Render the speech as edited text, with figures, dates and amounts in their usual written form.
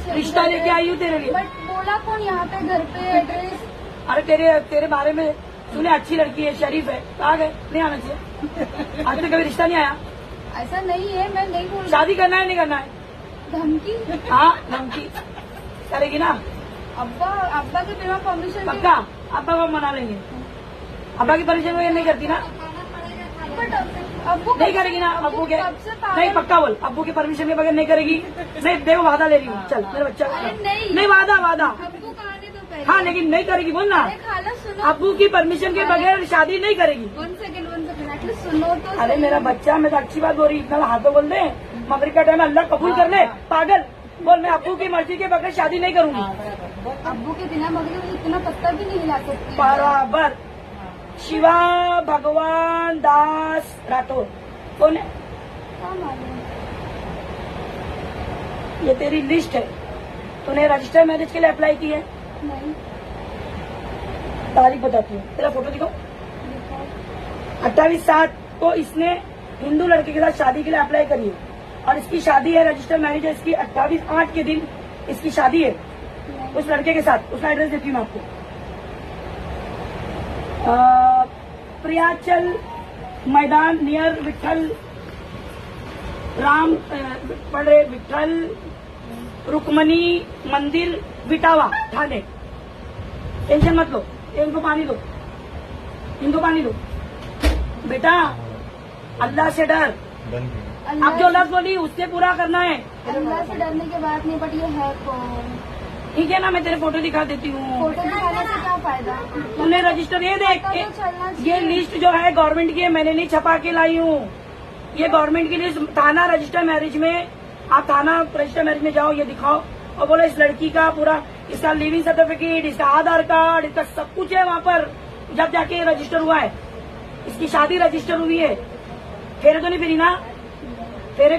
से रिश्ता लेके आई हूँ तेरे लिए। बट बोला कौन यहाँ पे घर पे एड्रेस? अरे तेरे बारे में सुने, अच्छी लड़की है, शरीफ है, तो आ गए, नहीं आना चाहिए। आज तक कभी रिश्ता नहीं आया। ऐसा नहीं है, मैं नहीं बोल रही। शादी करना है नहीं करना है? धमकी? हाँ धमकी करेगी ना? अब्बा के बिना परमिशन पक्का अब्बा को मना लेंगे। अब्बा की परमिशन वगैरह नहीं करती ना? बट अब्बू नहीं करेगी ना? अब्बू के नहीं, पक्का बोल, अब्बू की परमिशन के बगैर नहीं करेगी। नहीं देखो, वादा ले रही हूँ, चल मेरे बच्चा। नहीं वादा अब्बू कहा नहीं तो पहले। हाँ लेकिन नहीं करेगी, बोल ना। अरे खाला सुनो, अब्बू की परमिशन के बगैर शादी नहीं करेगी। 1 सेकंड एटलीस्ट सुनो तो। अरे मेरा बच्चा, मैं तो अच्छी बात बोल रही, इतना हाथों बोल दे, मगरिब का टाइम अल्लाह कबूल कर ले। पागल बोल, मैं अब्बू की मर्जी के बगैर शादी नहीं करूंगी। अब्बू के बिना मगर इतना पत्ता भी नहीं हिला सकती। बराबर। शिवा भगवान दास राठौर कौन है? क्या मालूम? ये तेरी लिस्ट है। तूने रजिस्टर मैरिज के लिए अप्लाई की है? नहीं। तारीख बताती हूँ, तेरा फोटो दिखाओ। 28/7 को इसने हिंदू लड़के के साथ शादी के लिए अप्लाई करी है, और इसकी शादी है, रजिस्टर मैरिज है इसकी 28/8 के दिन इसकी शादी है उस लड़के के साथ। उसका एड्रेस देती हूँ मैं आपको। प्रियाचल मैदान नियर विठल राम पड़े विठल रुक्मणी मंदिर बिटावा ठाणे। टेंशन मत लो, इनको पानी दो, इनको पानी दो बेटा। अल्लाह से डर। अब जो लफ्ज बोली उससे पूरा करना है। अल्लाह से डरने के बाद नहीं, बट ये है कौन? ठीक है ना, मैं तेरे फोटो दिखा देती हूँ। फोटो दिखाने से क्या फायदा? तूने रजिस्टर, ये देख, पता तो चलना ये चाहिए। लिस्ट जो है गवर्नमेंट की है, मैंने नहीं छपा के लाई हूँ। ये गवर्नमेंट की लिस्ट। थाना रजिस्टर मैरिज में, आप थाना रजिस्टर मैरिज में जाओ, ये दिखाओ और बोलो इस लड़की का पूरा, इसका लिविंग सर्टिफिकेट, इसका आधार कार्ड, इसका सब कुछ है वहाँ पर, जब जाके रजिस्टर हुआ है। इसकी शादी रजिस्टर हुई है। फेरे तो नहीं फिरी ना? फेरे